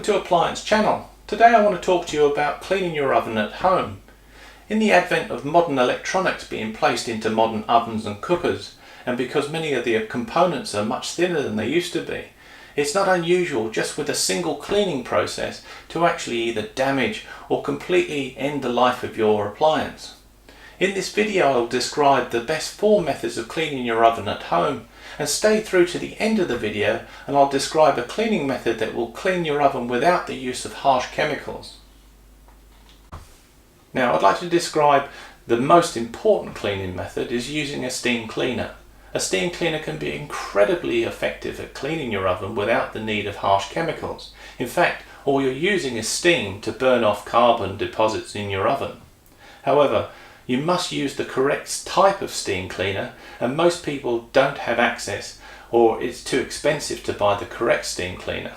Welcome to Appliance Channel. Today I want to talk to you about cleaning your oven at home. In the advent of modern electronics being placed into modern ovens and cookers, and because many of the components are much thinner than they used to be, it's not unusual just with a single cleaning process to actually either damage or completely end the life of your appliance. In this video I'll describe the best 4 methods of cleaning your oven at home, and stay through to the end of the video and I'll describe a cleaning method that will clean your oven without the use of harsh chemicals. Now I'd like to describe the most important cleaning method is using a steam cleaner. A steam cleaner can be incredibly effective at cleaning your oven without the need of harsh chemicals. In fact, all you're using is steam to burn off carbon deposits in your oven. However, you must use the correct type of steam cleaner, and most people don't have access, or it's too expensive to buy the correct steam cleaner.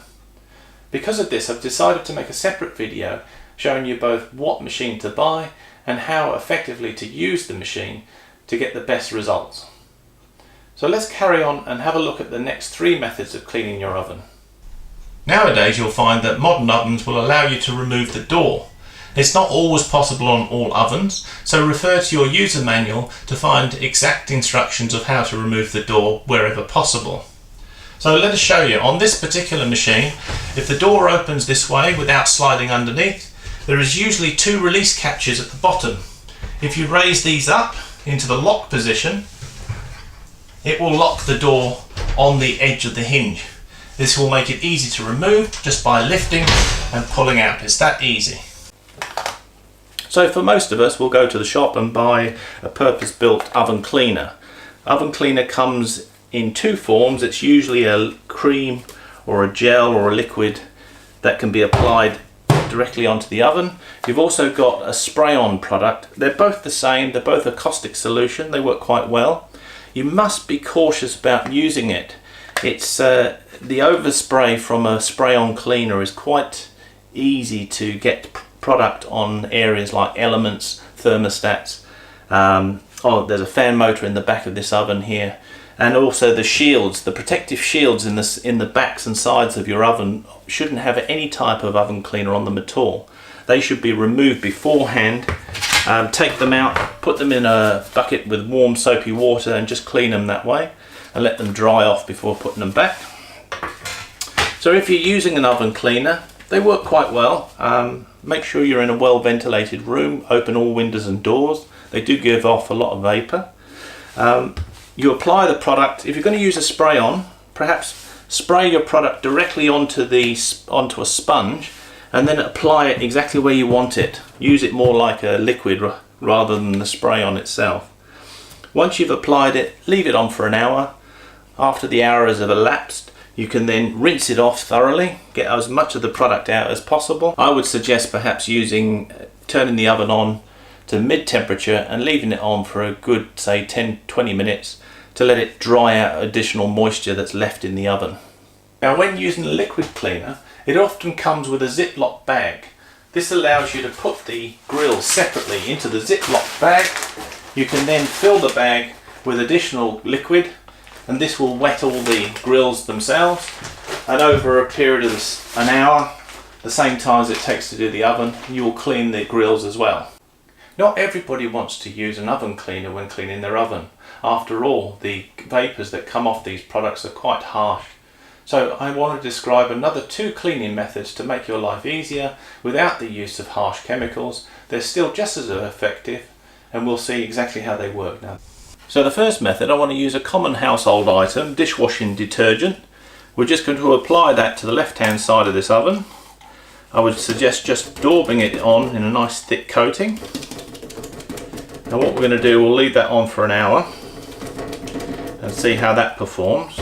Because of this, I've decided to make a separate video showing you both what machine to buy and how effectively to use the machine to get the best results. So let's carry on and have a look at the next 3 methods of cleaning your oven. Nowadays you'll find that modern ovens will allow you to remove the door. It's not always possible on all ovens, so refer to your user manual to find exact instructions of how to remove the door wherever possible. So let us show you. On this particular machine, if the door opens this way without sliding underneath, there is usually 2 release catches at the bottom. If you raise these up into the lock position, it will lock the door on the edge of the hinge. This will make it easy to remove just by lifting and pulling out. It's that easy. So for most of us, we'll go to the shop and buy a purpose-built oven cleaner. Oven cleaner comes in 2 forms. It's usually a cream or a gel or a liquid that can be applied directly onto the oven. You've also got a spray-on product. They're both the same. They're both a caustic solution. They work quite well. You must be cautious about using it. It's the overspray from a spray-on cleaner is quite easy to get product on areas like elements, thermostats. There's a fan motor in the back of this oven here, and also the shields, the protective shields in the backs and sides of your oven shouldn't have any type of oven cleaner on them at all. They should be removed beforehand. Take them out, put them in a bucket with warm soapy water and just clean them that way and let them dry off before putting them back. So if you're using an oven cleaner, they work quite well. Make sure you're in a well ventilated room, open all windows and doors. They do give off a lot of vapour. You apply the product. If you're going to use a spray on, perhaps spray your product directly onto a sponge and then apply it exactly where you want it. Use it more like a liquid rather than the spray on itself. Once you've applied it, leave it on for an hour. After the hour has elapsed, you can then rinse it off thoroughly, get as much of the product out as possible. I would suggest perhaps turning the oven on to mid temperature and leaving it on for a good, say, 10-20 minutes to let it dry out additional moisture that's left in the oven. Now when using a liquid cleaner, it often comes with a Ziploc bag. This allows you to put the grill separately into the Ziploc bag. You can then fill the bag with additional liquid, and this will wet all the grills themselves, and over a period of an hour, the same time as it takes to do the oven, you will clean the grills as well. Not everybody wants to use an oven cleaner when cleaning their oven. After all, the vapours that come off these products are quite harsh. So I want to describe another 2 cleaning methods to make your life easier without the use of harsh chemicals. They're still just as effective, and we'll see exactly how they work now. So the first method, I want to use a common household item, dishwashing detergent. We're just going to apply that to the left hand side of this oven. I would suggest just daubing it on in a nice thick coating. And what we're going to do, we'll leave that on for an hour and see how that performs.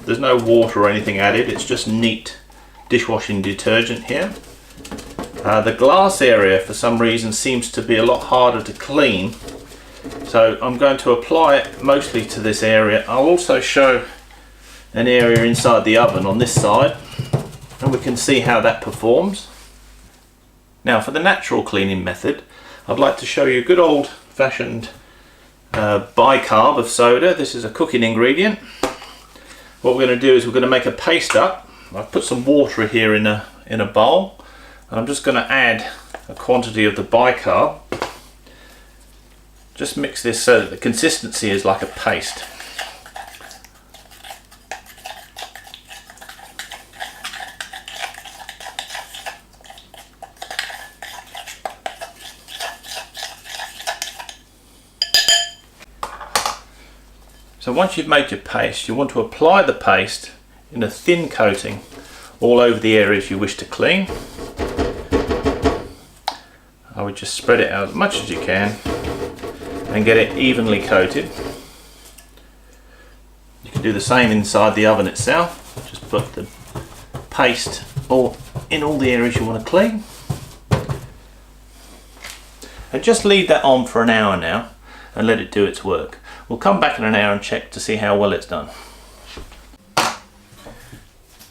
There's no water or anything added, it's just neat dishwashing detergent here. The glass area for some reason seems to be a lot harder to clean. So I'm going to apply it mostly to this area. I'll also show an area inside the oven on this side, and we can see how that performs. Now for the natural cleaning method, I'd like to show you a good old-fashioned bicarb of soda. This is a cooking ingredient. What we're going to do is we're going to make a paste up. I've put some water here in a in a bowl, and I'm just going to add a quantity of the bicarb. Just mix this so that the consistency is like a paste. So once you've made your paste, you want to apply the paste in a thin coating all over the areas you wish to clean. I would just spread it out as much as you can and get it evenly coated. You can do the same inside the oven itself. Just put the paste in all the areas you want to clean. And just leave that on for an hour now and let it do its work. We'll come back in an hour and check to see how well it's done.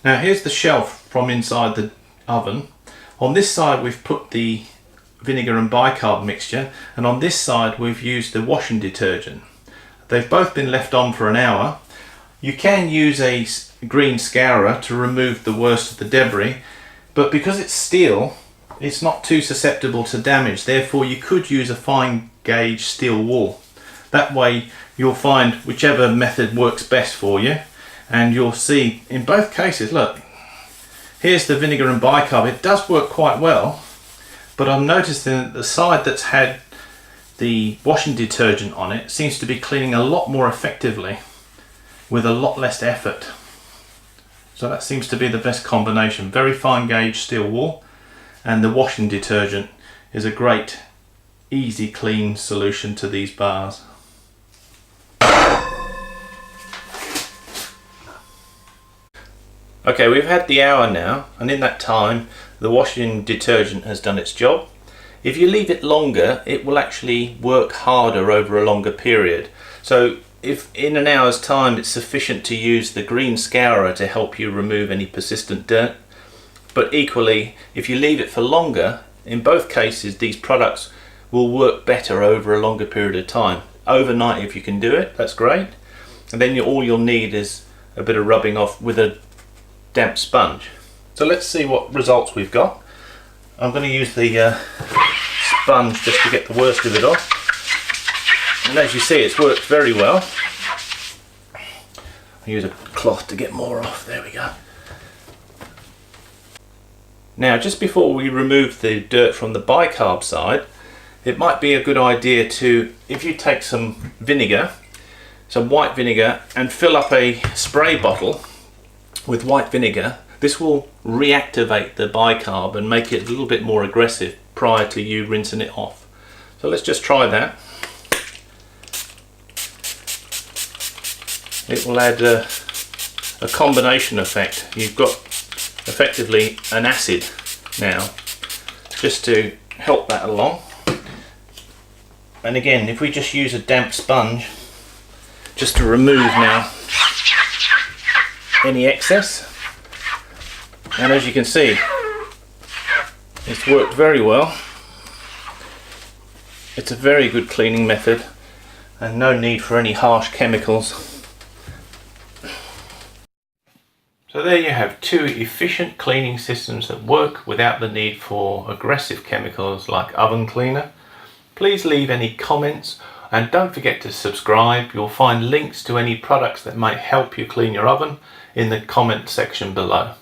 Now here's the shelf from inside the oven. On this side we've put the vinegar and bicarb mixture, and on this side we've used the washing detergent. They've both been left on for an hour. You can use a green scourer to remove the worst of the debris, but because it's steel, it's not too susceptible to damage. Therefore you could use a fine gauge steel wool. That way you'll find whichever method works best for you, and you'll see in both cases, look, here's the vinegar and bicarb. It does work quite well, but I'm noticing that the side that's had the washing detergent on it seems to be cleaning a lot more effectively with a lot less effort. So that seems to be the best combination. Very fine gauge steel wool, and the washing detergent is a great easy clean solution to these bars. Okay, we've had the hour now, and in that time the washing detergent has done its job. If you leave it longer, it will actually work harder over a longer period. So if in an hour's time it's sufficient to use the green scourer to help you remove any persistent dirt, but equally if you leave it for longer, in both cases these products will work better over a longer period of time. Overnight if you can do it, that's great, and then all you'll need is a bit of rubbing off with a damp sponge. So let's see what results we've got. I'm going to use the sponge just to get the worst of it off, and as you see it's worked very well. I'll use a cloth to get more off. There we go. Now just before we remove the dirt from the bicarb side, it might be a good idea to, if you take some vinegar, some white vinegar, and fill up a spray bottle with white vinegar, this will reactivate the bicarb and make it a little bit more aggressive prior to you rinsing it off. So let's just try that. It will add a combination effect. You've got effectively an acid now, just to help that along. And again, if we just use a damp sponge just to remove now any excess, and as you can see it's worked very well. It's a very good cleaning method and no need for any harsh chemicals. So there you have two efficient cleaning systems that work without the need for aggressive chemicals like oven cleaner. Please leave any comments and don't forget to subscribe. You'll find links to any products that might help you clean your oven in the comment section below.